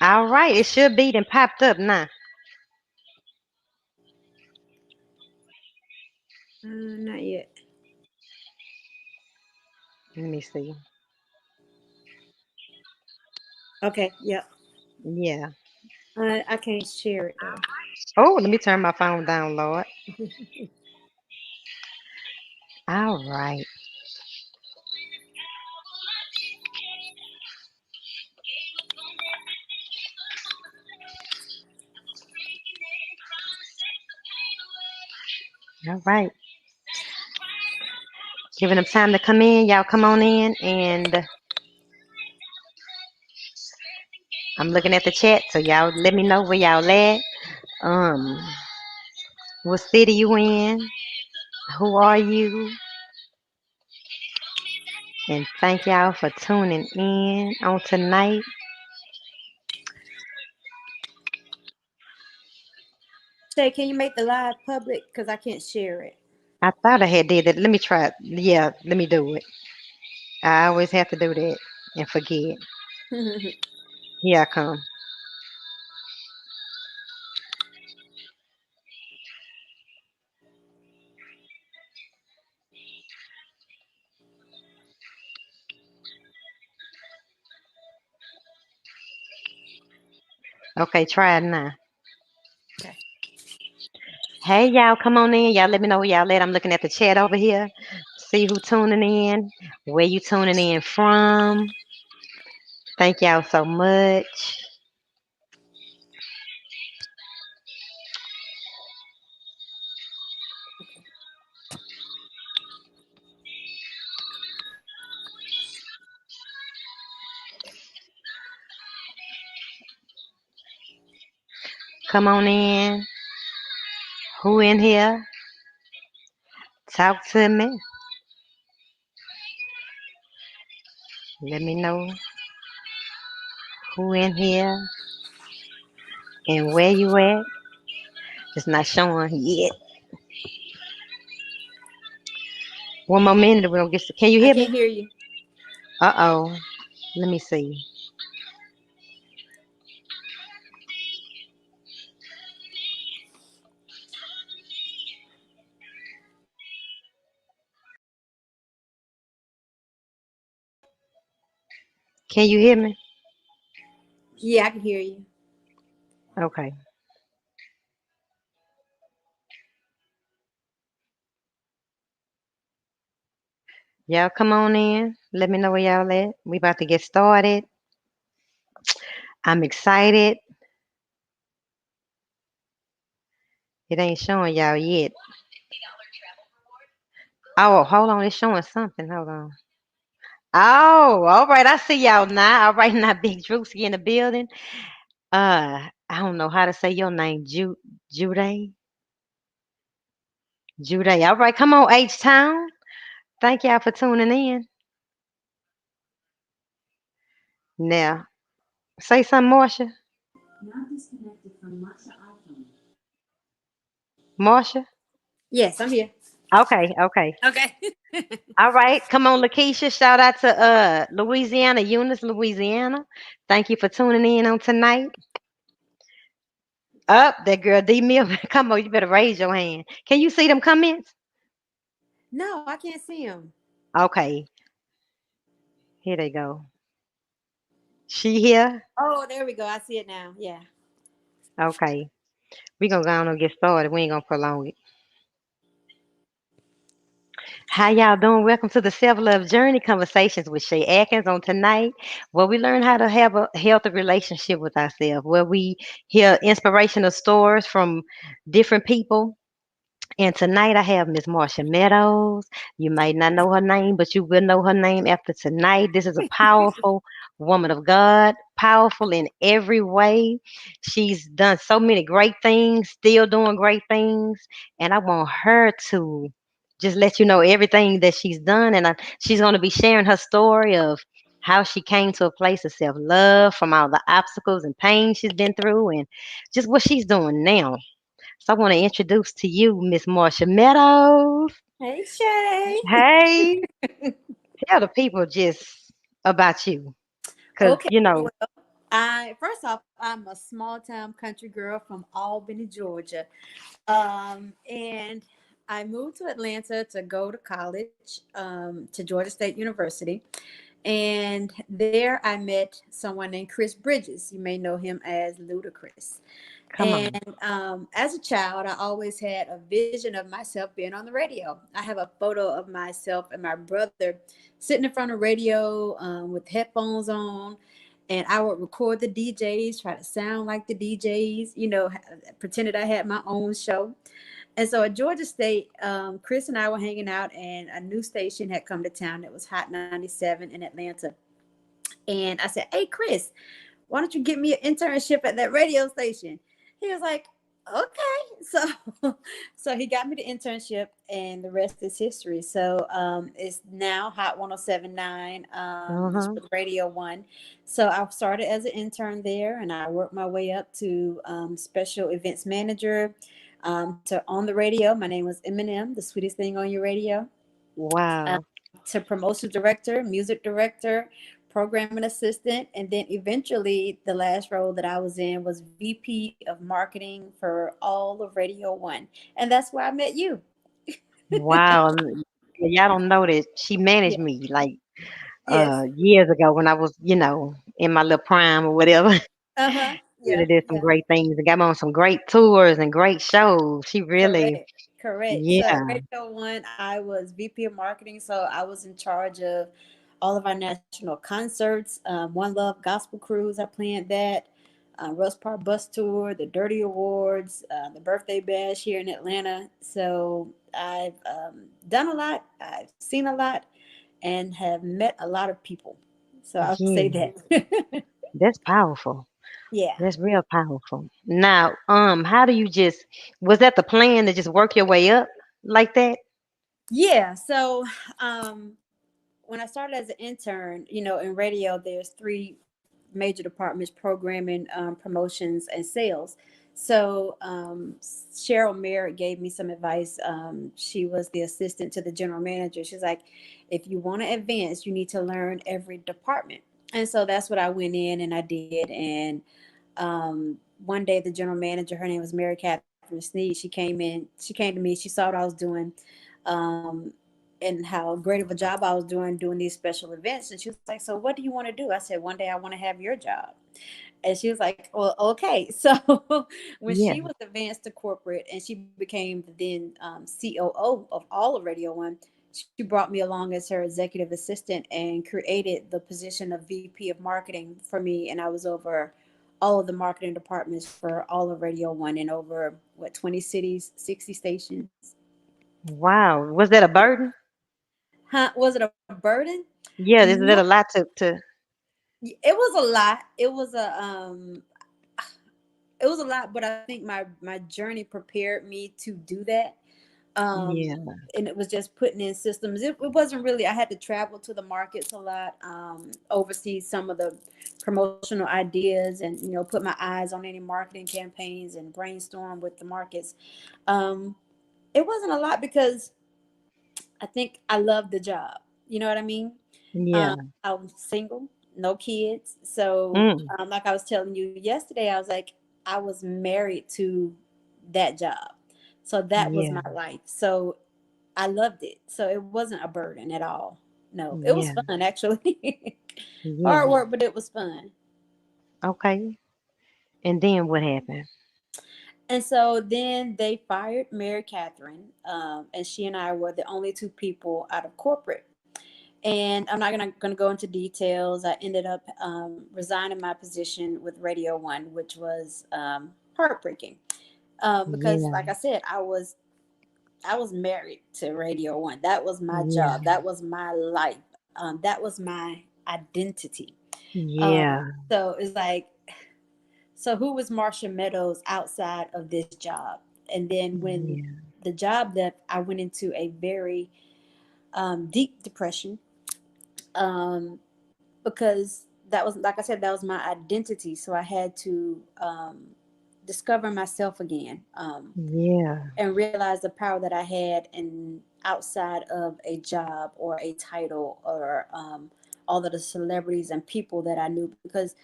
All right, it should be then popped up now. Not yet. Let me see. Okay, yep. Yeah. I can't share it though. Oh, let me turn my phone down, Lord. All right. All right. Giving them time to come in. Y'all come on in. And I'm looking at the chat. So y'all let me know where y'all at. Um, what city you in? Who are you? And thank y'all for tuning in on tonight. Shay, can you make the live public? Because I can't share it. I thought I had did that. Let me try it. Yeah, let me do it. I always have to do that and forget. Here I come. Okay, try it now. Okay. Hey, y'all, come on in. Y'all let me know where y'all at. I'm looking at the chat over here. See who tuning in, where you tuning in from. Thank y'all so much. Come on in. Who in here? Talk to me. Let me know who in here and where you at. It's not showing yet. One more minute, we don't get. Can you I hear can't me? hear you. Uh-oh. Let me see. Can you hear me? Yeah, I can hear you. Okay. Y'all come on in. Let me know where y'all at. We about to get started. I'm excited. It ain't showing y'all yet. Oh, hold on. It's showing something. Hold on. Oh, all right. I see y'all now. All right, now Big Drewski in the building. I don't know how to say your name. Jude. Jude. All right, come on, H Town. Thank y'all for tuning in. Now, say something, Marsha. Now disconnected from Marsha iPhone. Marsha. Yes, I'm here. Okay, okay. Okay. All right, come on, Lakeisha. Shout out to Louisiana, Eunice, Louisiana. Thank you for tuning in on tonight. Up, that girl D Mill. Come on, you better raise your hand. Can you see them comments? No, I can't see him. Okay, here they go. She here. Oh, there we go. I see it now. Yeah. Okay, we gonna go on and get started. We ain't gonna prolong it. How y'all doing? Welcome to the Self-Love Journey Conversations with Shei Atkins on tonight, where we learn how to have a healthy relationship with ourselves, where we hear inspirational stories from different people. And tonight I have Miss Marsha Meadows. You may not know her name, but you will know her name after tonight. This is a powerful woman of God, powerful in every way. She's done so many great things, still doing great things. And I want her to just let you know everything that she's done. And she's going to be sharing her story of how she came to a place of self love from all the obstacles and pain she's been through and just what she's doing now. So I want to introduce to you Miss Marsha Meadows. Hey, Shay. Hey, tell the people just about you, cause Okay. you know. Well, First off, I'm a small town country girl from Albany, Georgia. And I moved to Atlanta to go to college, to Georgia State University. And there I met someone named Chris Bridges. You may know him as Ludacris. Come And on. as a child, I always had a vision of myself being on the radio. I have a photo of myself and my brother sitting in front of radio, with headphones on. And I would record the DJs, try to sound like the DJs, pretended I had my own show. And so at Georgia State, Chris and I were hanging out, and a new station had come to town. It was Hot 97 in Atlanta. And I said, "Hey, Chris, why don't you get me an internship at that radio station?" He was like, "Okay." So he got me the internship, and the rest is history. So it's now Hot 107.9, which Uh-huh. was Radio One. So I started as an intern there, and I worked my way up to special events manager, to on the radio. My name was Eminem, the sweetest thing on your radio. Wow. To promotions director, music director, programming assistant, and then eventually the last role that I was in was VP of marketing for all of Radio One, and that's where I met you. Wow. Y'all don't know that she managed Yeah. me like Yes. years ago when I was, in my little prime or whatever. Uh huh. Really Yeah. did some Yeah. great things and got me on some great tours and great shows. She really, Correct. Correct. So at yeah, Radio One, I was VP of marketing. So I was in charge of all of our national concerts, One Love Gospel Cruise. I planned that. Rose Park Bus Tour, the Dirty Awards, the Birthday Bash here in Atlanta. So I've done a lot. I've seen a lot, and have met a lot of people. So I'll say yeah. that. That's powerful. Yeah. That's real powerful. Now, how do you was that the plan to just work your way up like that? Yeah. So when I started as an intern, in radio, there's three major departments: programming, promotions, and sales. So Cheryl Merritt gave me some advice. She was the assistant to the general manager. She's like, if you want to advance, you need to learn every department. And so that's what I went in and I did. And one day, the general manager, her name was Mary Catherine Sneed, she came in, she came to me, she saw what I was doing. Um, and how great of a job I was doing these special events. And she was like, "So what do you want to do?" I said, "One day I want to have your job." And she was like, "Well, okay." So when she Yeah. was advanced to corporate and she became the then COO of all of Radio One, she brought me along as her executive assistant and created the position of VP of marketing for me. And I was over all of the marketing departments for all of Radio One in over, what, 20 cities, 60 stations. Wow. Was that a burden? Huh? Was it a burden? Yeah, is No, that a lot to it was a lot. It was a lot, but I think my journey prepared me to do that. yeah, And it was just putting in systems. It wasn't really. I had to travel to the markets a lot, oversee some of the promotional ideas, and put my eyes on any marketing campaigns and brainstorm with the markets. Um, it wasn't a lot because I think I loved the job. You know what I mean? yeah. I was single, no kids. So, Mm, like I was telling you yesterday, I was like, I was married to that job. So that was yeah, my life. So I loved it. So it wasn't a burden at all. No, it was yeah, fun actually. Hard yeah. work, but it was fun. Okay. And then what happened? And so then they fired Mary Catherine, and she and I were the only two people out of corporate. And I'm not gonna go into details. I ended up resigning my position with Radio One, which was heartbreaking, because, Yeah, like I said, I was married to Radio One. That was my yeah, job. That was my life. That was my identity. Um, yeah, so it's like, so who was Marsha Meadows outside of this job? And then when yeah, the job left, I went into a very deep depression, um, because that was, like I said, that was my identity. So I had to discover myself again, yeah, and realize the power that I had in outside of a job or a title, or all of the celebrities and people that I knew. Because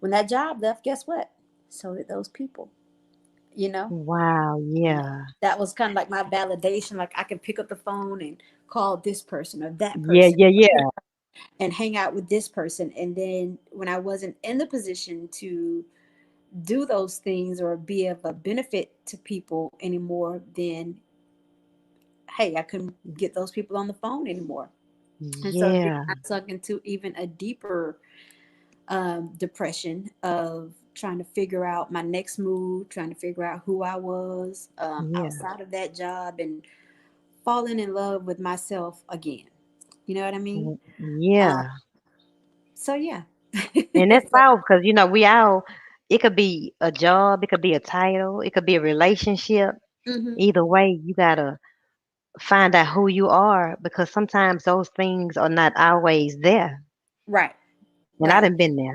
When that job left, guess what? So did those people, you know? Wow. And Yeah. that was kind of like my validation. Like I can pick up the phone and call this person or that Yeah. person Yeah. Yeah. and hang out with this person. And then when I wasn't in the position to do those things or be of a benefit to people anymore, then hey, I couldn't get those people on the phone anymore. And so then Yeah. I sunk into even a deeper depression of trying to figure out my next move, trying to figure out who I was Yeah. outside of that job, and falling in love with myself again. You know what I mean? Um, Yeah. so yeah. And that's So, powerful because, we all, it could be a job, it could be a title, it could be a relationship. mhm. Either way, you got to find out who you are because sometimes those things are not always there. Right, And I right, done been there.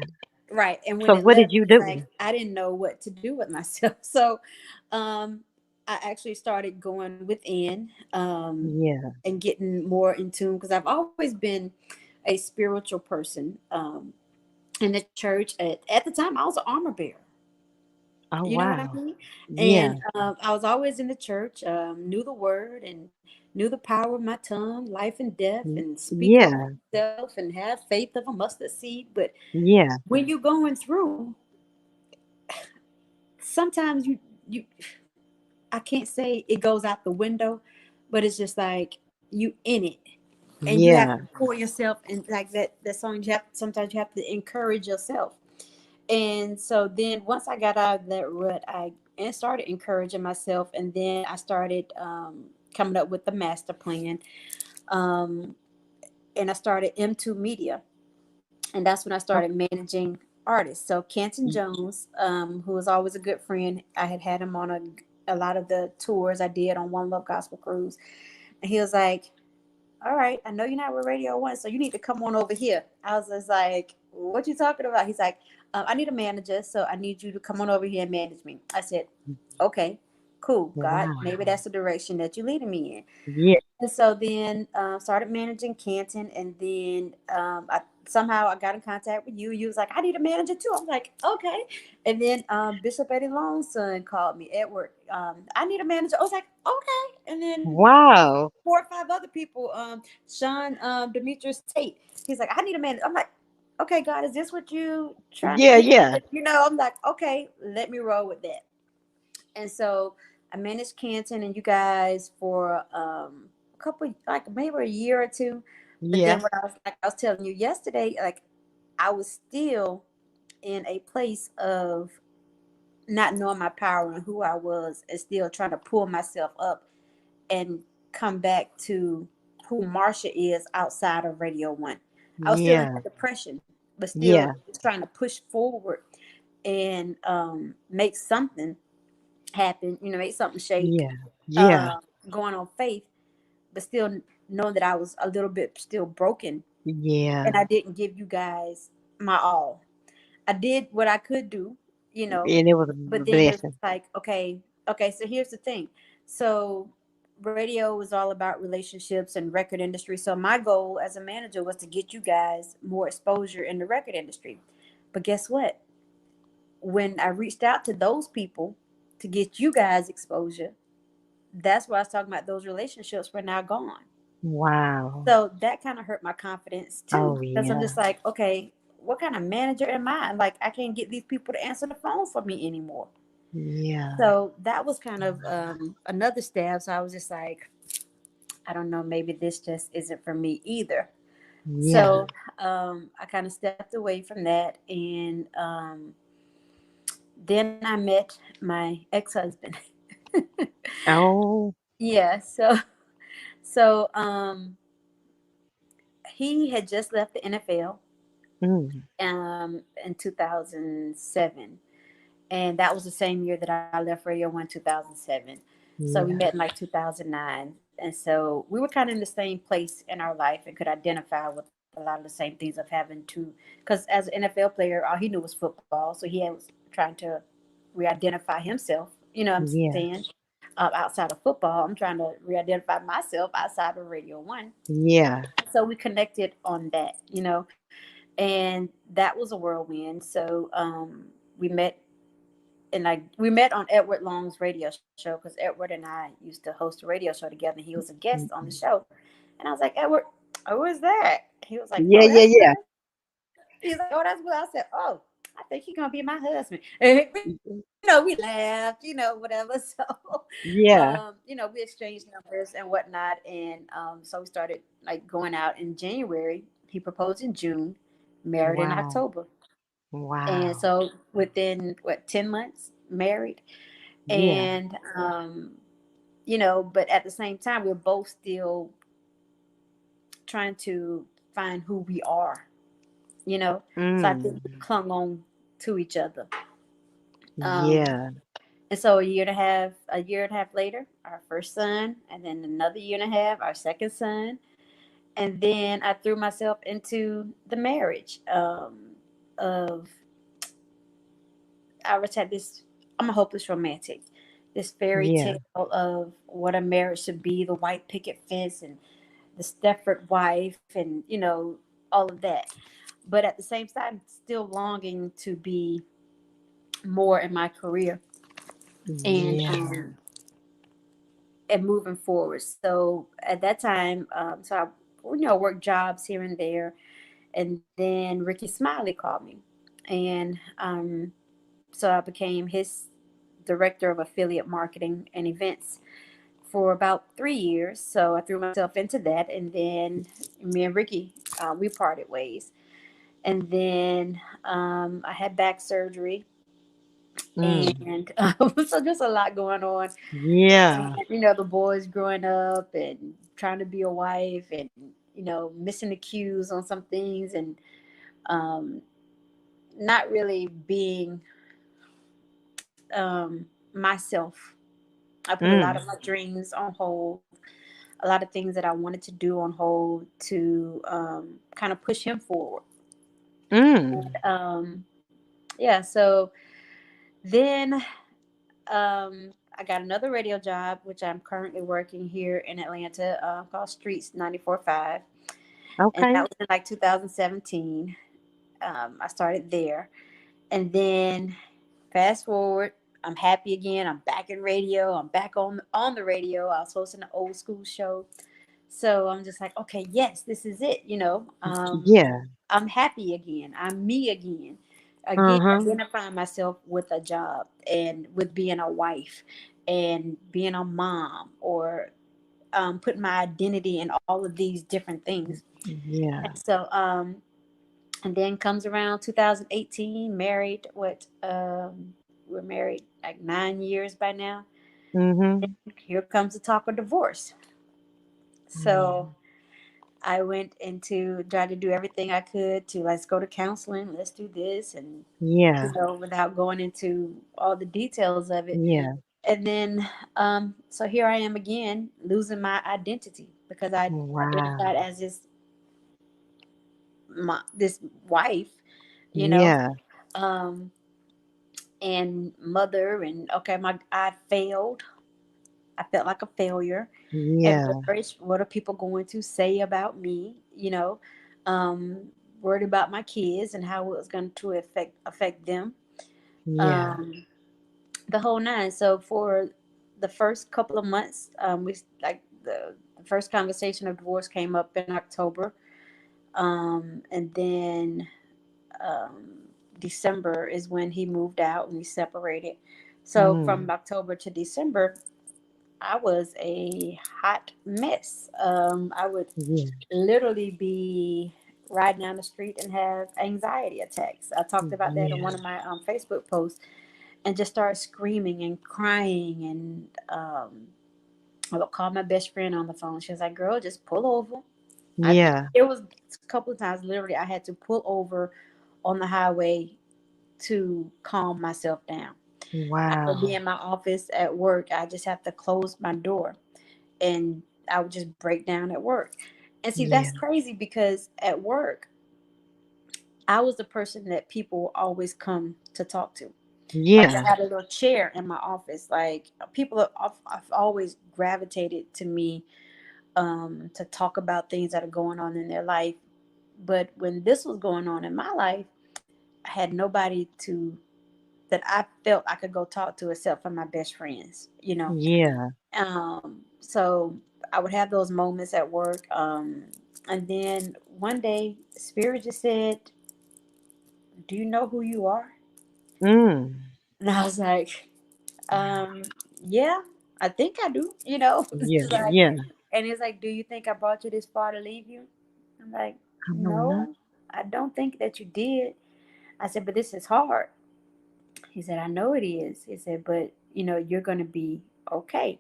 right. And when So it what did left, you it's like do? I didn't know what to do with myself. So um, I actually started going within Yeah. and getting more in tune because I've always been a spiritual person. In the church, at the time, I was an armor bearer. Oh, You know what I wow. mean? Yeah. And I was always in the church, knew the word and knew the power of my tongue, life and death, and speak over Yeah. yourself and have faith of a mustard seed. But Yeah. when you're going through, sometimes you I can't say it goes out the window, but it's just like you in it. And you have Yeah. to pour yourself and like that song you have sometimes you have to encourage yourself. And so then once I got out of that rut, I and started encouraging myself, and then I started coming up with the master plan. Um, and I started M2 Media, and that's when I Oh, started managing artists. So Canton Jones, who was always a good friend, I had him on a lot of the tours I did on One Love Gospel Cruise, and he was like, "All right, I know you're not with Radio One, so you need to come on over here." I was just like, "What you talking about?" He's like, "I need a manager, so I need you to come on over here and manage me." I said, "Okay, cool, God, maybe wow. that's the direction that you're leading me in." Yeah. And so then started managing Canton, and then somehow I got in contact with you. You was like, "I need a manager too." I'm like, "Okay." And then Bishop Eddie Long's son called me, Edward. I need a manager. I was like, "Okay." And then Wow. four or five other people. Sean Demetrius Tate. He's like, "I need a manager." I'm like, "Okay, God, is this what you trying to Yeah. get?" Yeah. I'm like, "Okay, let me roll with that." And so I managed Canton and you guys for a couple, like maybe a year or two. But then Yeah. what I was telling you yesterday, like I was still in a place of not knowing my power and who I was, and still trying to pull myself up and come back to who Marsha is outside of Radio One. I was still in Yeah. that depression, but still Yeah. just trying to push forward and make something happen, make something shake, Yeah. Yeah. going on faith, but still knowing that I was a little bit still broken Yeah. and I didn't give you guys my all. I did what I could do, And it was a but then it's blessing. like, okay, so here's the thing. So radio was all about relationships and record industry. So my goal as a manager was to get you guys more exposure in the record industry. But guess what? When I reached out to those people to get you guys exposure, that's why I was talking about those relationships were now gone. Wow. So that kind of hurt my confidence too. Oh, Because I'm yeah. just like, okay, what kind of manager am I? Like, I can't get these people to answer the phone for me anymore. Yeah. So that was kind of another stab. So I was just like, I don't know, maybe this just isn't for me either. Yeah. So I kind of stepped away from that. And then I met my ex husband. Oh. Yeah. So he had just left the NFL Mm. in 2007, and that was the same year that I left Radio One 2007. So we met in Yeah. like 2009, and so we were kind of in the same place in our life and could identify with a lot of the same things of having to. Because as an NFL player, all he knew was football, so he was trying to re-identify himself. You know what I'm Yeah. saying? Outside of football, I'm trying to re-identify myself outside of Radio One. Yeah. So we connected on that. And that was a whirlwind. So we met, and we met on Edward Long's radio show, because Edward and I used to host a radio show together. And he was a guest on the show, and I was like, Edward, oh, who is that? He was like, Yeah, oh, yeah, that's yeah. good. He's like, oh, that's good. I said, oh, I think he's gonna be my husband. And we laughed, whatever. So, Yeah. we exchanged numbers and whatnot, and so we started like going out in January. He proposed in June, married in Wow. October, and Wow. so within 10 months, married. Yeah. And but at the same time, we're both still trying to find who we are. So I think we Mm. clung on to each other. Um, Yeah. and so a year and a half later, our first son, and then another year and a half, our second son, and then I threw myself into the marriage. Of I was had this. I'm a hopeless romantic. This fairy Yeah. tale of what a marriage should be, the white picket fence and the Stepford wife, and all of that. But at the same time, still longing to be more in my career, and Yeah. moving forward. So at that time, so I worked jobs here and there, and then Rickey Smiley called me, and so I became his director of affiliate marketing and events for about 3 years. So I threw myself into that, and then me and Ricky, we parted ways. And then I had back surgery, Mm. and so just a lot going on. And Yeah. the boys growing up and trying to be a wife, and missing the cues on some things, and um, not really being myself. I put a lot of Mm. my dreams on hold, a lot of things that I wanted to do on hold to kind of push him forward. And Mm. yeah, so then I got another radio job, which I'm currently working here in Atlanta, called Streets 94.5. And that Okay. was in like 2017. I started there. And then fast forward, I'm happy again. I'm back in radio. I'm back on the radio. I was hosting an old school show. So I'm just like, okay, yes, this is it. Yeah. I'm happy again. I'm me again. Again, Uh-huh. identifying myself with a job and with being a wife and being a mom, or putting my identity in all of these different things. And Yeah. so, and then comes around 2018, married. We're married like 9 years by now. Mm-hmm. Here comes the talk of divorce. So Mm. I went into tried to do everything I could to, let's go to counseling, let's do this, and Yeah. without going into all the details of it. Yeah. And then, so here I am again, losing my identity because I identified Wow. as this wife, you know, Yeah. um, and mother, and okay, I failed. I felt like a failure, and Yeah. worried, what are people going to say about me? Um, worried about my kids and how it was going to affect them. Yeah. Um, the whole nine. So for the first couple of months, we like the first conversation of divorce came up in October, and then December is when he moved out and we separated. So from Mm. October to December, I was a hot mess. I would Yeah. literally be riding down the street and have anxiety attacks. I talked about that in Yeah. one of my Facebook posts, and just started screaming and crying. And I would call my best friend on the phone. She was like, "Girl, just pull over." I Yeah. It was a couple of times, literally, I had to pull over on the highway to calm myself down. I would be Wow. in my office at work. I just have to close my door, and I would just break down at work. And see, Yeah. that's crazy because at work, I was the person that people always come to talk to. Like, I Yeah. had a little chair in my office. Like, people have always gravitated to me, to talk about things that are going on in their life But when this was going on in my life, I had nobody to that I felt I could go talk to except for my best friends, you know. Yeah. So I would have those moments at work. And then one day, Spirit just said, "Do you know who you are?" Mm. And I was like, um, "Yeah, I think I do." You know, Yeah. it's like, Yeah. and it's like, "Do you think I brought you this far to leave you?" I'm like, Come on now. "No, I don't think that you did." I said, "But this is hard." He said, "I know it is." He said, "But you're gonna be okay."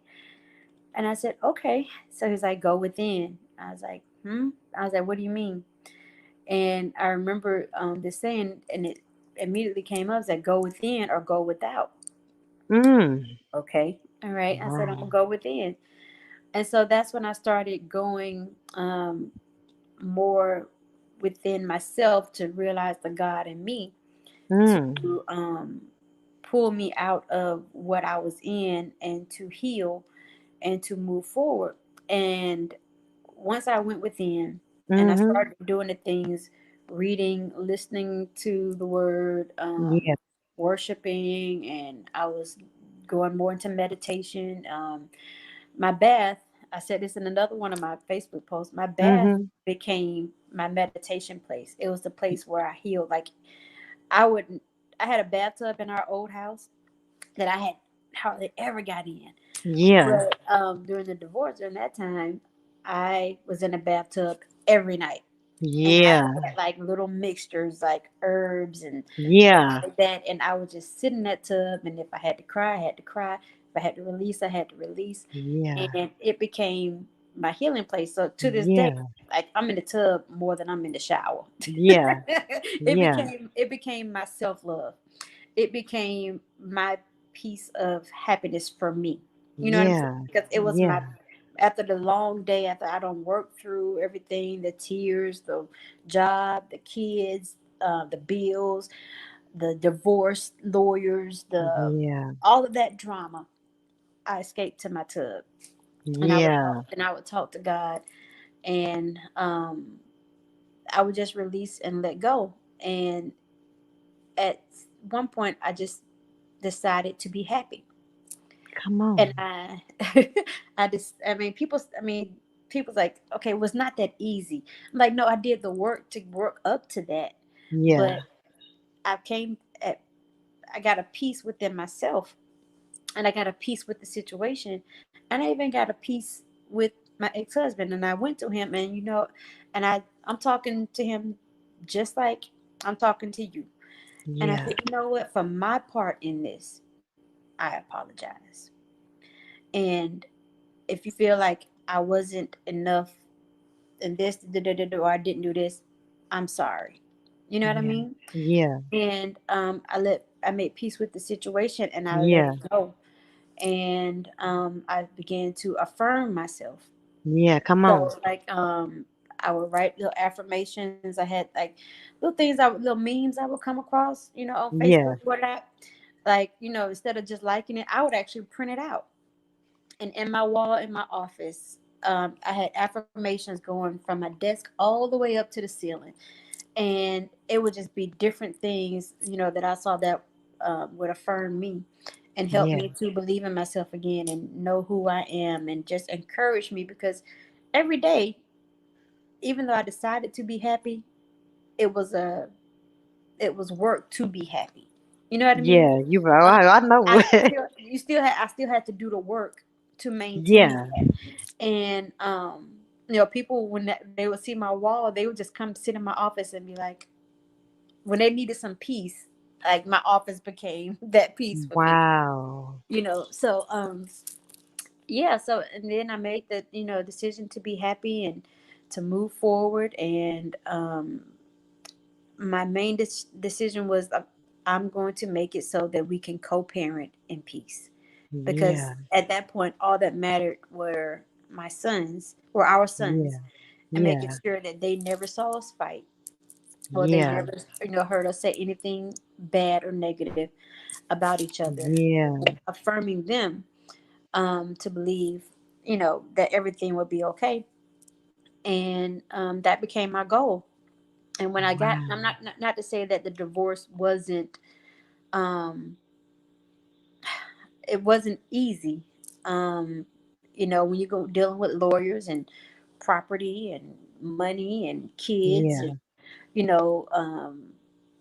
And I said, "Okay." So he's like, "Go within." I was like, "Hmm." I was like, "What do you mean?" And I remember this saying, and it immediately came up, that go within or go without. Mm. Okay. All right. I said, "I'm gonna Wow. go within." And so that's when I started going more within myself to realize the God in me Mm. to pull me out of what I was in and to heal and to move forward. And once I went within and I Mm-hmm. started doing the things, reading, listening to the word, Yeah. worshiping, and I was going more into meditation. My bath, I said this in another one of my Facebook posts, my bath Mm-hmm. became my meditation place. It was the place where I healed. Like I would, I had a bathtub in our old house that I had hardly ever got in. Yeah. But during the divorce, during that time, I was in a bathtub every night. And I Yeah. had like little mixtures like herbs and stuff Yeah. like that. And I would just sit in that tub. And if I had to cry, I had to cry. If I had to release, I had to release. Yeah. And it became my healing place. So to this day, Yeah. like I'm in the tub more than I'm in the shower. Yeah. it Yeah. became it became my self love. It became my piece of happiness for me. You know what I'm saying? Yeah. Because it was my Yeah. after the long day, after I don't work through everything, the tears, the job, the kids, the bills, the divorce lawyers, the Yeah. all of that drama. I escaped to my tub, and Yeah. I would talk to God, and I would just release and let go. And at one point, I just decided to be happy. Come And on. people's like, okay, it was not that easy. I'm like, no, I did the work to work up to that, Yeah. but I came at, I got a peace within myself, and I got a peace with the situation, and I even got a peace with my ex-husband. And I went to him, and and I'm talking to him just like I'm talking to you, and I Yeah. said, you know what, for my part in this, I apologize. And if you feel like I wasn't enough in this, or I didn't do this, I'm sorry. You know what I Yeah. mean? Yeah. And I made peace with the situation, and I let Yeah. it go. And I began to affirm myself. Yeah. Come So on. like I would write little affirmations. I had like little memes I would come across, on Facebook, Yeah. whatnot. Like, instead of just liking it, I would actually print it out. And in my wall in my office, I had affirmations going from my desk all the way up to the ceiling, and it would just be different things, that I saw that would affirm me and help Yeah. me to believe in myself again and know who I am and just encourage me, because every day, even though I decided to be happy, it was a it was work to be happy. You know what I mean? Yeah. You right. I know. I still had to do the work to maintain Yeah. that. And people, when they would see my wall, they would just come sit in my office and be like, when they needed some peace, like my office became that peace for me. Wow. So yeah, so and then I made the decision to be happy and to move forward. And my main decision was, I'm going to make it so that we can co-parent in peace, because Yeah. at that point all that mattered were our sons, Yeah. and making Yeah. sure that they never saw us fight, or they Yeah. never heard us say anything bad or negative about each other, Yeah. and affirming them to believe that everything would be okay. And that became my goal. And when I got, I'm Wow. not to say that the divorce wasn't, um, it wasn't easy. Um, when you go dealing with lawyers and property and money and kids and Yeah. you know, um,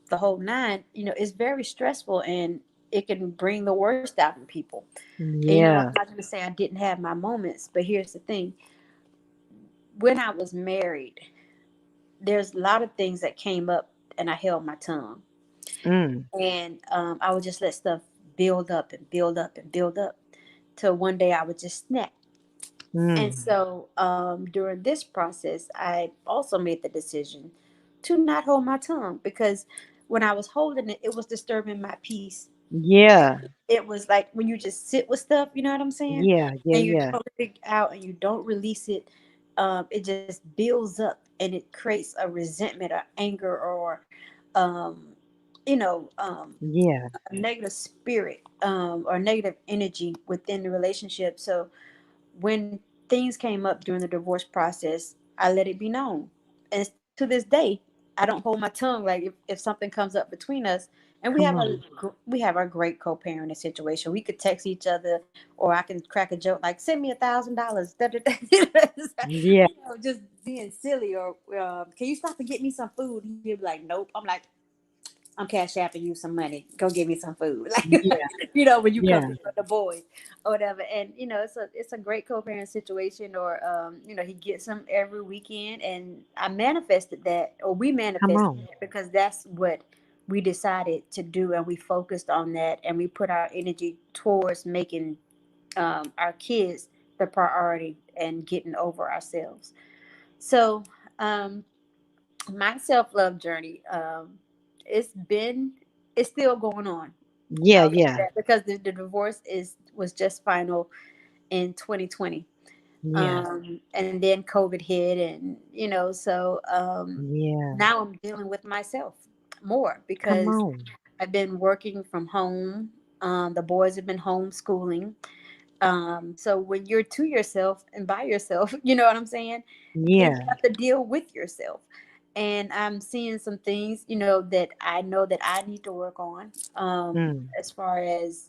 the whole nine, it's very stressful and it can bring the worst out in people. And I'm Yeah. not going to say I didn't have my moments, but here's the thing: when I was married, there's a lot of things that came up, and I held my tongue, Mm. and I would just let stuff build up and build up and build up, till one day I would just snap. And Mm. so during this process, I also made the decision to not hold my tongue, because when I was holding it, it was disturbing my peace. Yeah. It was like when you just sit with stuff, you know what I'm saying? Yeah. Yeah. And you Yeah. don't let it out and you don't release it, it just builds up and it creates a resentment or anger or, um, Yeah. a negative spirit or negative energy within the relationship. So when things came up during the divorce process, I let it be known. And to this day, I don't hold my tongue. Like if something comes up between us, and Come on. we have our great co-parenting situation. We could text each other, or I can crack a joke like, "Send me $1,000." Yeah. Just being silly, or can you stop and get me some food? He'll be like, "Nope." I'm like, I'm cash apping you some money. Go get me some food. Like, Yeah. when you come Yeah. pick up the boys or whatever. And it's a great co-parent situation. Or he gets them every weekend, and I manifested that, or we Come manifested on. that, because that's what we decided to do, and we focused on that, and we put our energy towards making our kids the priority and getting over ourselves. So um, my self-love journey, it's been it's still going on. Yeah. I'll say Yeah. that, because the divorce is was just final in 2020. Yeah. And then COVID hit, and so Yeah. now I'm dealing with myself more, Come because on. I've been working from home. The boys have been homeschooling. So when you're to yourself and by yourself, you know what I'm saying? Then you Yeah. have to deal with yourself. And I'm seeing some things, that I know that I need to work on, Mm. as far as,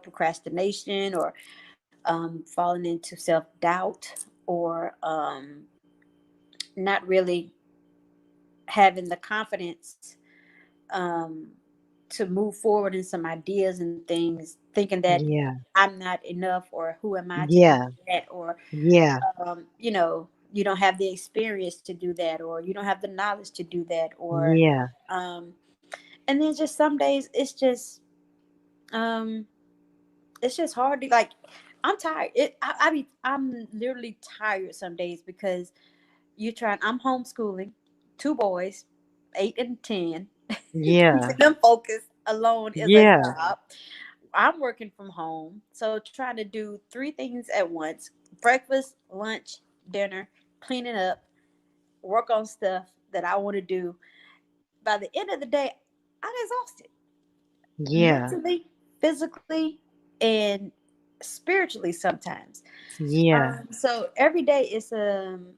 procrastination, or falling into self doubt, or not really having the confidence, um, to move forward in some ideas and things, thinking that Yeah. I'm not enough, or who am I to do Yeah. that, or Yeah. you don't have the experience to do that, or you don't have the knowledge to do that, or Yeah. um, and then just some days um, it's just hard to, like, I'm tired. I'm literally tired some days, because I'm homeschooling two boys, 8 and 10. Yeah. Keeping them focused alone is a Yeah. job. I'm working from home, so trying to do three things at once: breakfast, lunch, dinner, cleaning up, work on stuff that I want to do. By the end of the day, I'm exhausted, Yeah. mentally, physically, and spiritually sometimes. Yeah. So every day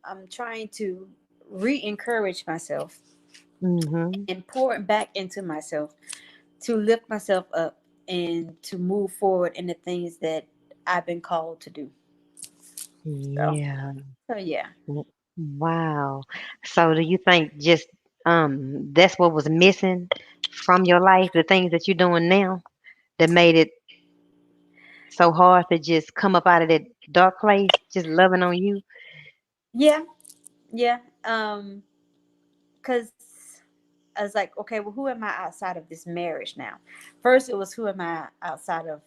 I'm trying to re-encourage myself Mhm. and pour it back into myself, to lift myself up and to move forward in the things that I've been called to do. So, Yeah. so yeah. W- Wow. So do you think just that's what was missing from your life, the things that you're doing now that made it so hard to just come up out of that dark place, just loving on you? Yeah, yeah. Because I was like, okay, well, who am I outside of this marriage now? First, it was, who am I outside of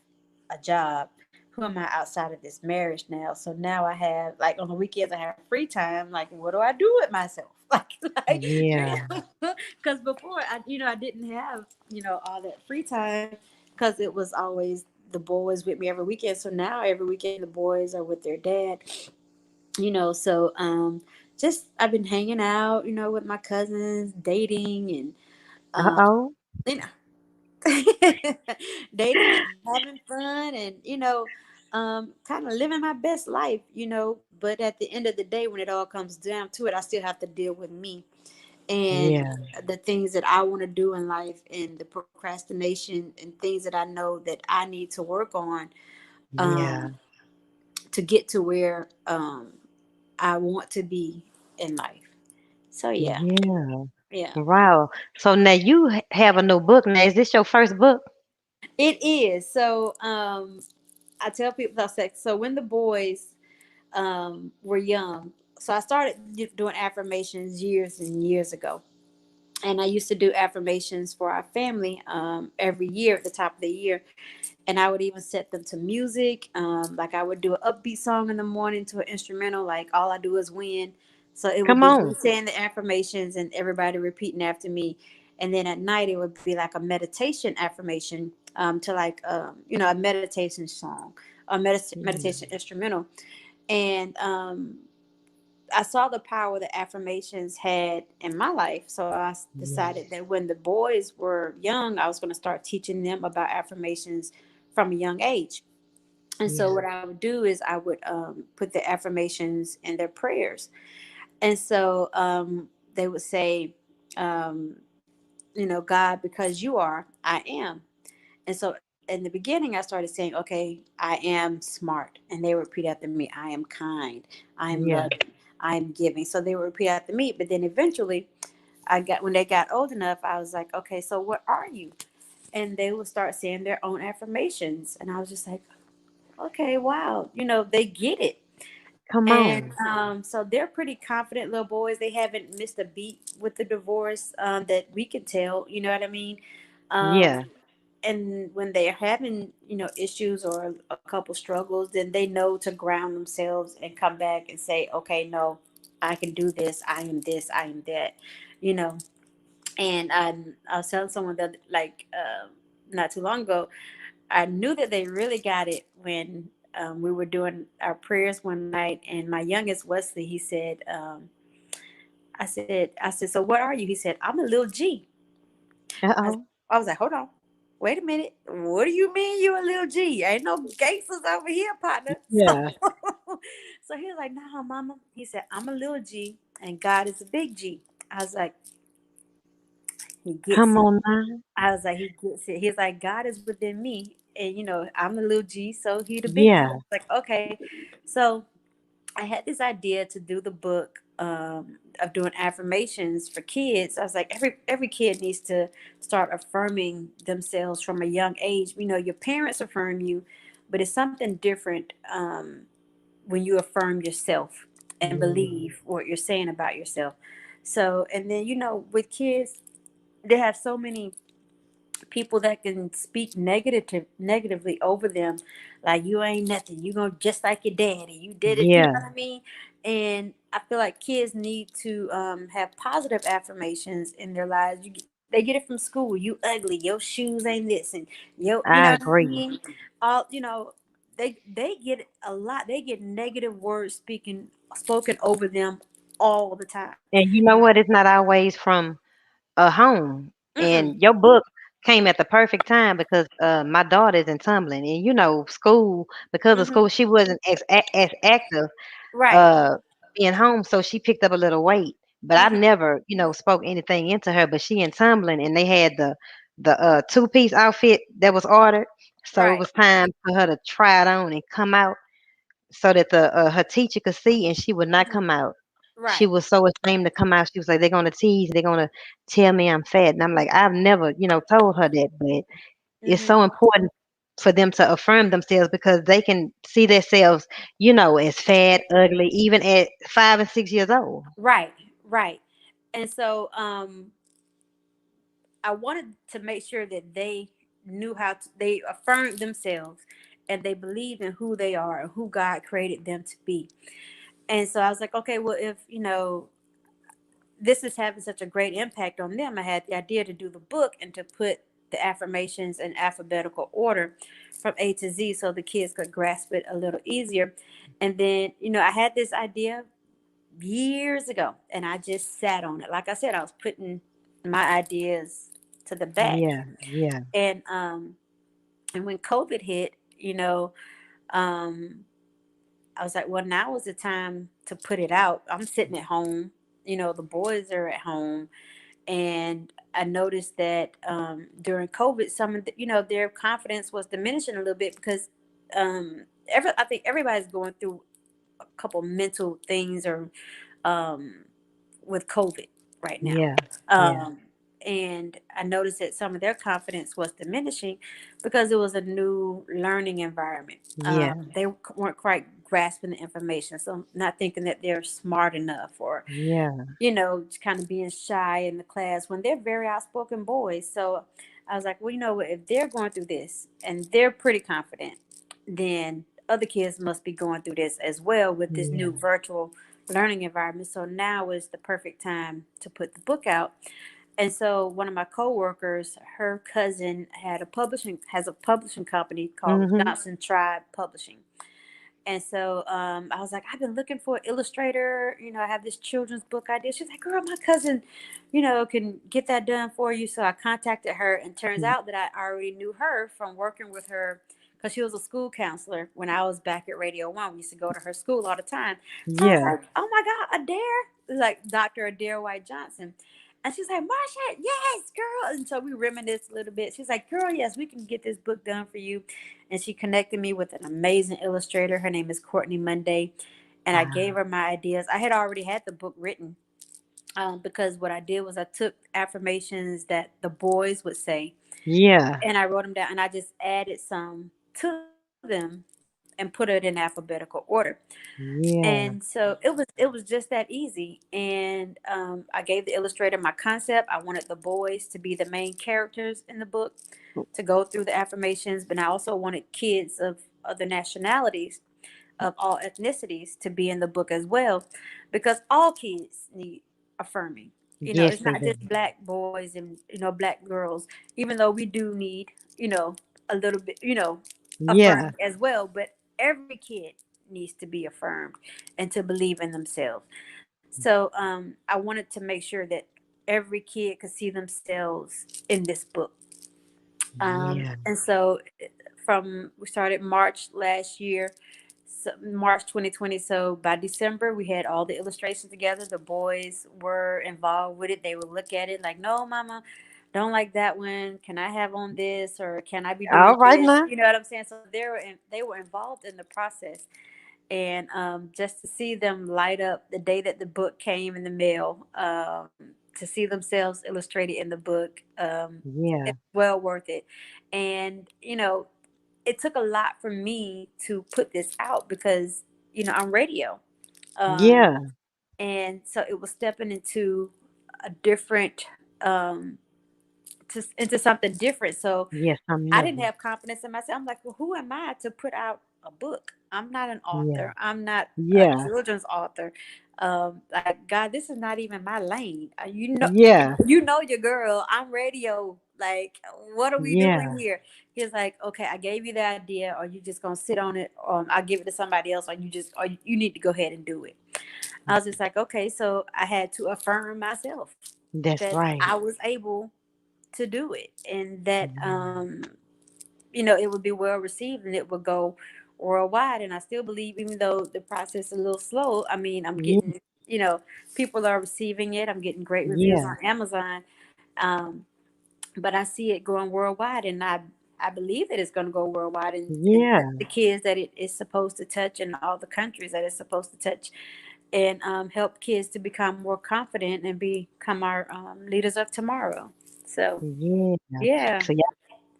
a job? Who am I outside of this marriage now? So now I have, like, on the weekends I have free time. Like, what do I do with myself? Like, Yeah. because before I didn't have all that free time, because it was always the boys with me every weekend. So now every weekend the boys are with their dad. So just I've been hanging out, with my cousins, dating, and um, Uh-oh. you know, dating and having fun, and kind of living my best life, but at the end of the day, when it all comes down to it, I still have to deal with me and Yeah. the things that I want to do in life and the procrastination and things that I know that I need to work on Yeah. um, to get to where I want to be in life. So yeah, Yeah. yeah, Wow. So now you have a new book. Now, is this your first book? it is. So I tell people, I say, so when the boys were young, so I started doing affirmations years and years ago. And I used to do affirmations for our family every year at the top of the year. And I would even set them to music. Like I would do an upbeat song in the morning to an instrumental, like All I Do Is Win. So it would Come be me on. saying the affirmations and everybody repeating after me. And then at night it would be like a meditation affirmation to like a meditation song, a meditation Yeah. instrumental. And I saw the power that affirmations had in my life. So I Yeah. decided that when the boys were young, I was going to start teaching them about affirmations from a young age. And so Yeah. what I would do is I would put the affirmations in their prayers. And so they would say, um, God, because you are, I am. And so in the beginning, I started saying, okay, I am smart. And they would repeat after me, I am kind, I am Yeah. loving, I am giving. So they would repeat after me. But then eventually, when they got old enough, I was like, okay, so what are you? And they would start saying their own affirmations. And I was just like, okay, wow, they get it. Come And on. so they're pretty confident little boys. They haven't missed a beat with the divorce that we could tell. You know what I mean? Um, Yeah. and when they're having issues or a couple struggles, then they know to ground themselves and come back and say, okay, no, I can do this, I am this, I am that, you know. And I was telling someone that like not too long ago, I knew that they really got it when we were doing our prayers one night, and my youngest Wesley, he said, I said, so what are you? He said, I'm a little G. I, Uh-oh. I was like, hold on. Wait a minute. What do you mean you a little G? Ain't no gangsters over here, partner. Yeah. So he was like, no, mama. He said, I'm a little G and God is a big G. I was like, he gets Come it. on now. I was like, he gets it. He's like, God is within me. And, I'm the little G, so he the big G. I Yeah. was like, okay. So I had this idea to do the book of doing affirmations for kids. I was like, every kid needs to start affirming themselves from a young age. Your parents affirm you, but it's something different when you affirm yourself and Mm. believe what you're saying about yourself. So, and then with kids, they have so many people that can speak negatively over them, like you ain't nothing, you gonna just like your daddy, you did it, you know Yeah. what I mean. And I feel like kids need to have positive affirmations in their lives. They get it from school. You ugly, your shoes ain't this, and you I know what I agree. mean. All they get a lot, they get negative words spoken over them all the time. And you know what? It's not always from a home. Mm-mm. And your book came at the perfect time because my daughter's in tumbling, and school, because of Mm-hmm. school, she wasn't as active Right. being home, so she picked up a little weight. But I Mm-hmm. never, spoke anything into her. But she in tumbling, and they had the two-piece outfit that was ordered, so it Right. was time for her to try it on and come out so that the her teacher could see, and she would not Mm-hmm. come out. She Right. was so ashamed to come out. She was like, "They're gonna tease. They're gonna tell me I'm fat." And I'm like, I've never, told her that, but it's Mm-hmm. so important for them to affirm themselves because they can see themselves, as fat, ugly, even at 5 and 6 years old. Right, right. And so I wanted to make sure that they knew they affirmed themselves and they believed in who they are and who God created them to be. And so I was like, okay, well, if, this is having such a great impact on them, I had the idea to do the book and to put the affirmations in alphabetical order from A to Z so the kids could grasp it a little easier. And then, I had this idea years ago and I just sat on it. Like I said, I was putting my ideas to the back. Yeah, yeah, And when COVID hit, um, I was like, well, now is the time to put it out. I'm sitting at home, the boys are at home. And I noticed that during COVID, some of their confidence was diminishing a little bit because I think everybody's going through a couple mental things or um, with COVID right now. Yeah. Yeah. Um, and I noticed that some of their confidence was diminishing because it was a new learning environment. Yeah. They weren't quite grasping the information, so not thinking that they're smart enough, or Yeah. just kind of being shy in the class when they're very outspoken boys. So I was like, well, if they're going through this and they're pretty confident, then other kids must be going through this as well with this Yeah. new virtual learning environment. So now is the perfect time to put the book out. And so one of my coworkers, her cousin has a publishing company called Mhm. Johnson Tribe Publishing. And so I was like, I've been looking for an illustrator. I have this children's book idea. She's like, girl, my cousin, can get that done for you. So I contacted her, and turns out that I already knew her from working with her because she was a school counselor when I was back at Radio One. We used to go to her school all the time. So I was Yeah. like, oh my God, Adair, like Dr. Adair White Johnson. And she's like, Marsha, yes, girl. And so we reminisced a little bit. She's like, girl, yes, we can get this book done for you. And she connected me with an amazing illustrator. Her name is Courtney Monday. And I gave Wow. her my ideas. I had already had the book written because what I did was I took affirmations that the boys would say Yeah. and I wrote them down, and I just added some to them and put it in alphabetical order. And Yeah. so it was just that easy. And I gave the illustrator my concept. I wanted the boys to be the main characters in the book, to go through the affirmations, but I also wanted kids of other nationalities, of all ethnicities, to be in the book as well, because all kids need affirming. Yes, It's they not do. just black boys and black girls, even though we do need a little bit Yeah. affirming as well. But every kid needs to be affirmed and to believe in themselves. So I wanted to make sure that every kid could see themselves in this book. Yeah. And so from we started March last year, so March 2020. So by December, we had all the illustrations together. The boys were involved with it. They would look at it like, no, mama, don't like that one. Can I have on this, or can I be All doing right this? now. You know what I'm saying? So they were involved in the process. And just to see them light up the day that the book came in the mail, to see themselves illustrated in the book, Yeah. it's well worth it. And it took a lot for me to put this out because I'm radio, um, Yeah. and so it was stepping into a different into something different. So Yes, I'm I didn't new. have confidence in myself. I'm like, well, who am I to put out a book? I'm not an Yeah. author. I'm not a Yeah. children's author. Like, God, this is not even my lane. Yeah. You know your girl. I'm radio. Like, what are we doing Yeah. here? He's like, okay, I gave you the idea, or you just gonna sit on it, or I'll give it to somebody else, or you need to go ahead and do it. I was just like, okay, so I had to affirm myself That's that right. I was able to do it, and that Yeah. it would be well received and it would go worldwide. And I still believe, even though the process is a little slow, I mean, I'm Yeah. getting, people are receiving it. I'm getting great reviews Yeah. on Amazon. Um, but I see it going worldwide, and I believe that it's going to go worldwide, and touch Yeah. the kids that it is supposed to touch, and all the countries that it's supposed to touch, and help kids to become more confident and become our leaders of tomorrow. So, Yeah. yeah. So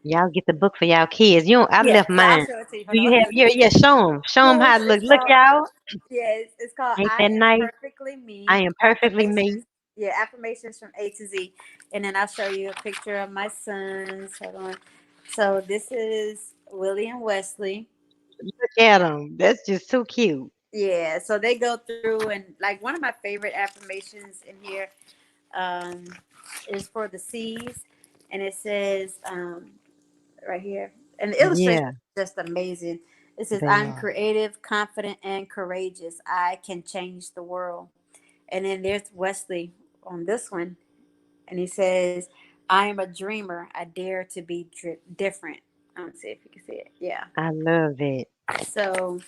y'all get the book for y'all kids. You don't, I Yeah, left so I'll mine. show it to you. Do Hold you on. have your, yeah, show them. Show them Yes, how to look. it's Look, called. y'all. Yes, it's called Ain't "I that Am nice? Perfectly Me." I am perfectly me. Affirmations. Yeah, affirmations from A to Z, and then I'll show you a picture of my sons. Hold on. So this is Willie and Wesley. Look at them. That's just too cute. Yeah, so they go through, and like one of my favorite affirmations in here um, is for the C's, and it says right here, and the illustration Yeah, is just amazing. It says, they "I'm are. creative, confident, and courageous. I can change the world." And then there's Wesley on this one, and he says, "I am a dreamer. I dare to be different." Let's see if you can see it. Yeah. I love it. So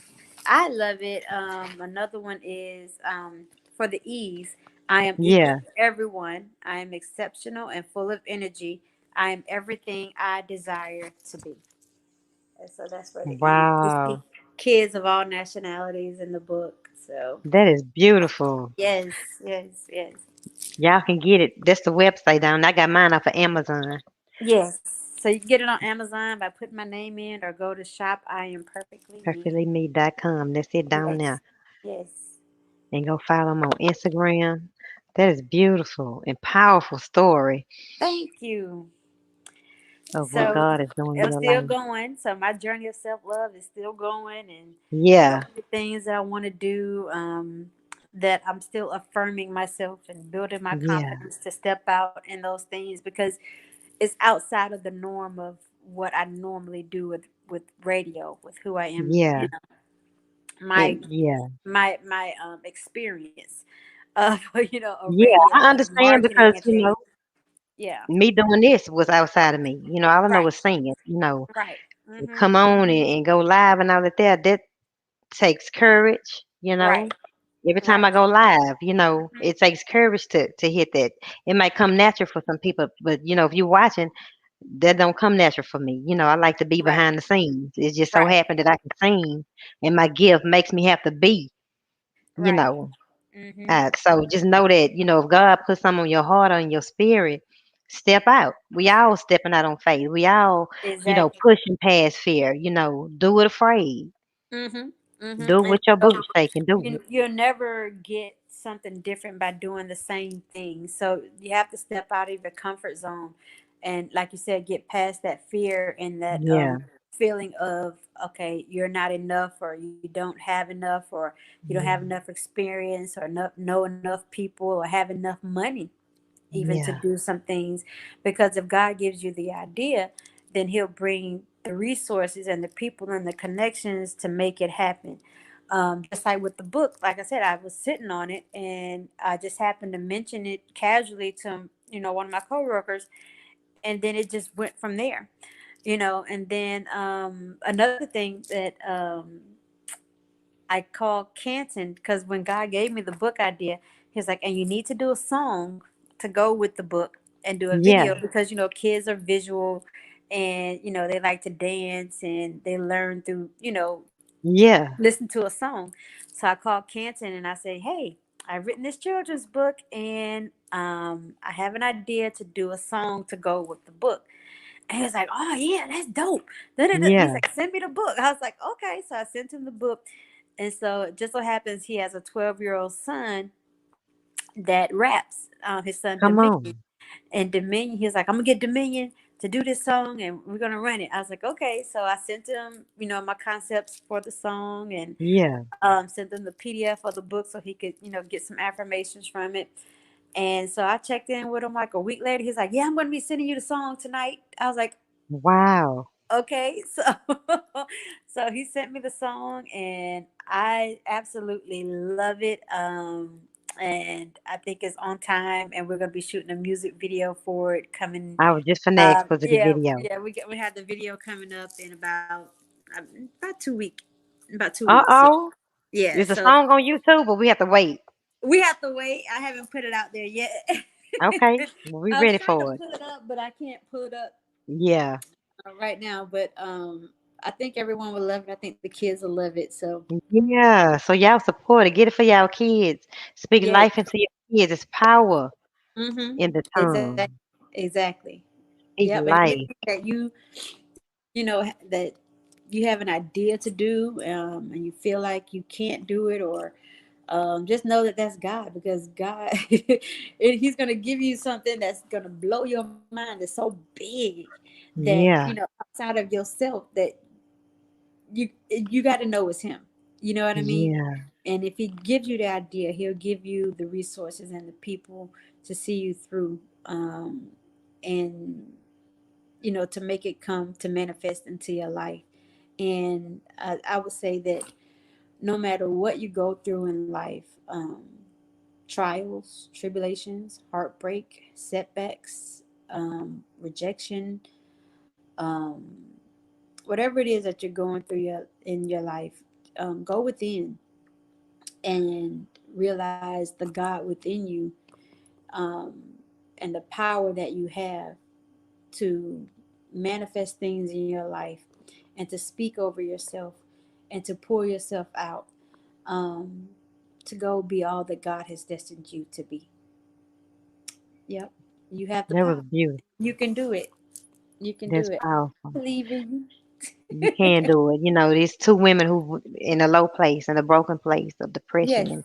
I love it. Another one is for the ease. I am equal Yeah. to everyone. I am exceptional and full of energy. I am everything I desire to be. And so that's for the ease. You see Wow. kids of all nationalities in the book. So That is beautiful. yes, yes, yes, Y'all can get it. That's the website down. I got mine off of Amazon. yes. So you can get it on Amazon by putting my name in, or go to shop. I am perfectly me. Perfectlyme.com. That's it down Yes, there. yes. And go follow them on Instagram. That is beautiful and powerful story Thank you. of what So God is doing in I'm your still life. going. So my journey of self love is still going, and so Yeah. many things that I want to do. That I'm still affirming myself and building my Yeah. confidence to step out in those things, because it's outside of the norm of what I normally do with radio, with who I am. Yeah. My And yeah. experience of a Yeah. radio I and understand marketing because, and things. Yeah. me doing this was outside of me. All I know Right. is singing, Right. Mm-hmm. come on and go live and all of that. That takes courage. Right. Every time I Right. go live, it takes courage to hit that. It might come natural for some people, but if you're watching, that don't come natural for me. I like to be Right. behind the scenes. It just so Right. happened that I can sing, and my gift makes me have to be. You Right. know, Mm-hmm. so just know that if God puts something on your heart or in your spirit, step out. We all stepping out on faith. We all, Exactly. pushing past fear. Do it afraid. Mm-hmm. Do Mm-hmm. it And with your so boots shaking. Do it. you'll never get something different by doing the same thing. So you have to step out of your comfort zone, and like you said, get past that fear and that Yeah. feeling of, okay, you're not enough, or you don't have enough, or you don't have Yeah. enough experience, or know enough people, or have enough money even to Yeah. do some things. Because if God gives you the idea, then he'll bring the resources and the people and the connections to make it happen. Just like with the book, like I said, I was sitting on it and I just happened to mention it casually to one of my coworkers, and then it just went from there. And then another thing that I called Canton, because when God gave me the book idea, he was like, and you need to do a song to go with the book and do a Yeah. video, because kids are visual, and they like to dance and they learn through Yeah. listen to a song. So I called Canton and I said, hey, I've written this children's book, and I have an idea to do a song to go with the book. And he was like, oh yeah, that's dope. Da-da-da. He's Yeah. like, send me the book. I was like, okay. So I sent him the book. And so it just so happens he has a 12-year-old son that raps, his son Come Dominion. on. And Dominion, he was like, I'm gonna get Dominion to do this song and we're gonna run it. I was like, okay. So I sent him, my concepts for the song, and Yeah. sent him the PDF of the book so he could, get some affirmations from it. And so I checked in with him like a week later. He's like, yeah, I'm gonna be sending you the song tonight. I was like, Wow. okay. So so he sent me the song and I absolutely love it. And I think it's on time, and we're gonna be shooting a music video for it coming. I was just finna ask for the Yeah, video. yeah, we have the video coming up in about 2 weeks. About 2 weeks. Yeah. Uh-oh. Yeah. There's a So song on YouTube, but we have to wait. we have to wait. I haven't put it out there yet. Okay. Well, we I was ready trying to for it. pull it up, but I can't pull it up Yeah. right now. But I think everyone will love it. I think the kids will love it. So Yeah. So y'all support it. Get it for y'all kids. Speak yes. life into your kids. It's power Mm-hmm. in the Exactly. tongue. Exactly. Speak Yep. And life. anything that that you have an idea to do, and you feel like you can't do it, or just know that that's God, because God, He's going to give you something that's going to blow your mind. It's so big that Yeah. outside of yourself, that you got to know it's Him. You know what I mean? Yeah. And if He gives you the idea, He'll give you the resources and the people to see you through, and to make it come to manifest into your life. And I would say that no matter what you go through in life, trials, tribulations, heartbreak, setbacks, rejection, um, whatever it is that you're going through in your life, go within and realize the God within you, um, and the power that you have to manifest things in your life and to speak over yourself and to pour yourself out, um, to go be all that God has destined you to be. Yep. You have the That was power. beautiful. You can do it. You can do That's it. powerful. Believe in You you. can do it. These two women who in a low place, in a broken place of depression Yes. and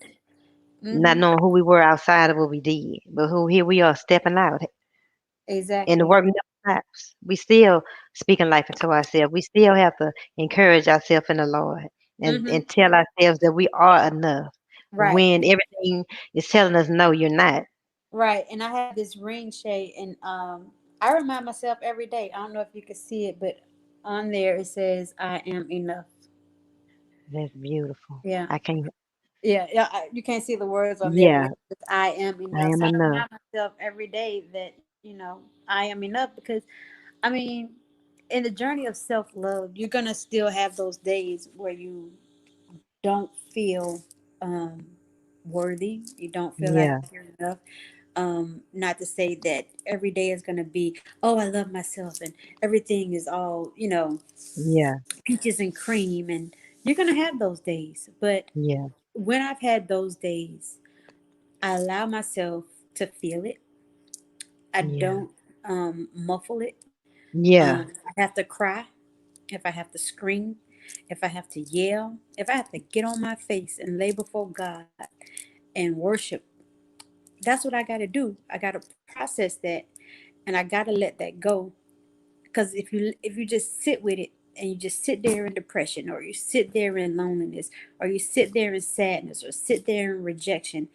not Mm-hmm. knowing who we were outside of what we did, but who here we are stepping out and the Exactly. work never stops. We still speaking life into ourselves. We still have to encourage ourselves in the Lord Mm-hmm. and tell ourselves that we are enough Right. when everything is telling us no, you're not. Right. And I have this ring shade, and I remind myself every day. I don't know if you can see it, but on there it says, "I am enough." That's beautiful. Yeah. I can't. Yeah. Yeah. You can't see the words on there, but Yeah, it says, "I am I enough." am So I enough. remind myself every day that I am enough, because I mean, in the journey of self love, you're gonna still have those days where you don't feel um, worthy. You don't feel like Yeah, you're enough. Not to say that every day is going to be, oh, I love myself and everything is all, yeah, peaches and cream. And you're going to have those days. But yeah, when I've had those days, I allow myself to feel it. I yeah, don't muffle it. yeah, I have to cry, if I have to scream, if I have to yell, if I have to get on my face and lay before God and worship. That's what I got to do. I got to process that, and I got to let that go. Because if you just sit with it and you just sit there in depression, or you sit there in loneliness, or you sit there in sadness, or sit there in rejection,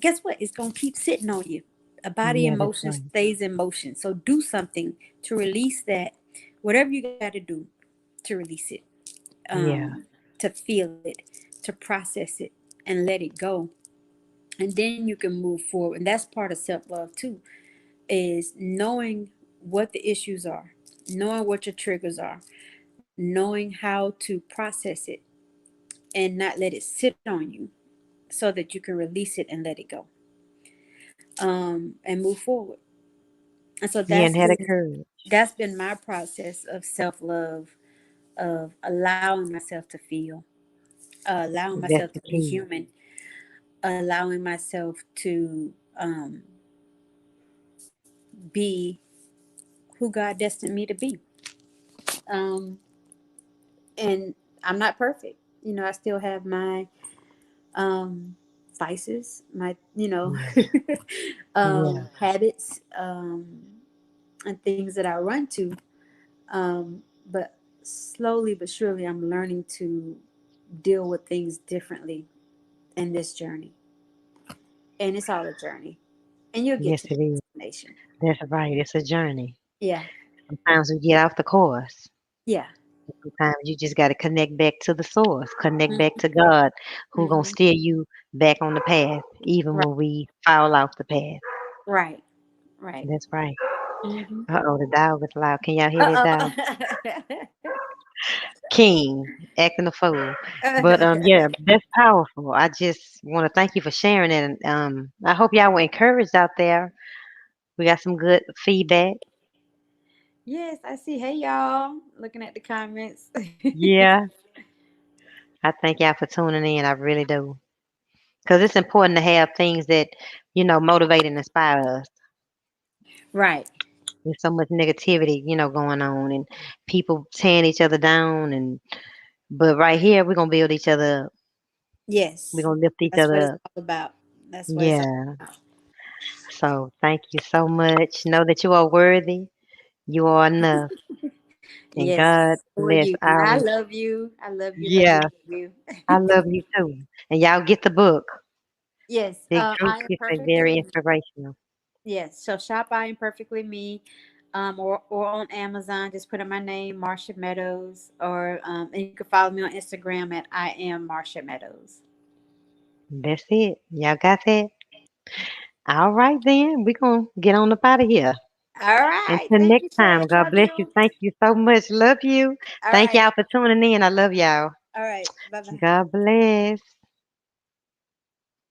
guess what? It's going to keep sitting on you. A body yeah. in That's motion right. stays in motion. So do something to release that. Whatever you got to do to release it, Yeah. to feel it, to process it, and let it go. And then you can move forward. And that's part of self love too, is knowing what the issues are, knowing what your triggers are, knowing how to process it and not let it sit on you, so that you can release it and let it go, and move forward. And so Yeah, that's and had a been courage. that's been my process of self love, of allowing myself to feel, allowing That's myself the to be key. human, allowing myself to be who God destined me to be. Um, and I'm not perfect. I still have my um, vices, my Yeah, yeah, habits, and things that I run to. But slowly but surely, I'm learning to deal with things differently in this journey, and it's all a journey, and you'll get yes, to it the is. destination. That's right. It's a journey. Yeah, Sometimes we get off the course. yeah. Sometimes you just got to connect back to the source, connect back to God, who gonna Mm-hmm. steer you back on the path, even Right, when we fall off the path. right, right. That's right. Mm-hmm. Uh-oh, the dog is loud. Can y'all hear that Uh dog? King acting a fool. But oh. yeah, that's powerful. I just want to thank you for sharing it, and I hope y'all were encouraged out there. We got some good feedback. Yes, I see. Hey, y'all. Looking at the comments. Yeah, I thank y'all for tuning in. I really do. Because it's important to have things that, motivate and inspire us. Right. There's so much negativity, going on and people tearing each other down but right here we're gonna build each other up. We're Yes. gonna lift each That's what it's other up. all about. That's what it's all Yeah. about. So thank you so much. Know that you are worthy. You are enough. And Yes. God So are bless you. And I our love you. I love you, love you, yeah, love you. I love you too. And y'all get the book. Yes. Big Truth I am is a perfectly very me. inspirational. Yes. So shop I am perfectly me. Or on Amazon, just put in my name, Marsha Meadows, or and you can follow me on Instagram at I am Marsha Meadows. That's it. Y'all got that? All right then. We're gonna get on up out of here. All right. Until Thank next you, time, Shay. God Love bless you. you. Thank you so much. Love you. All Thank right. y'all for tuning in. I love y'all. All right. Bye bye. God bless.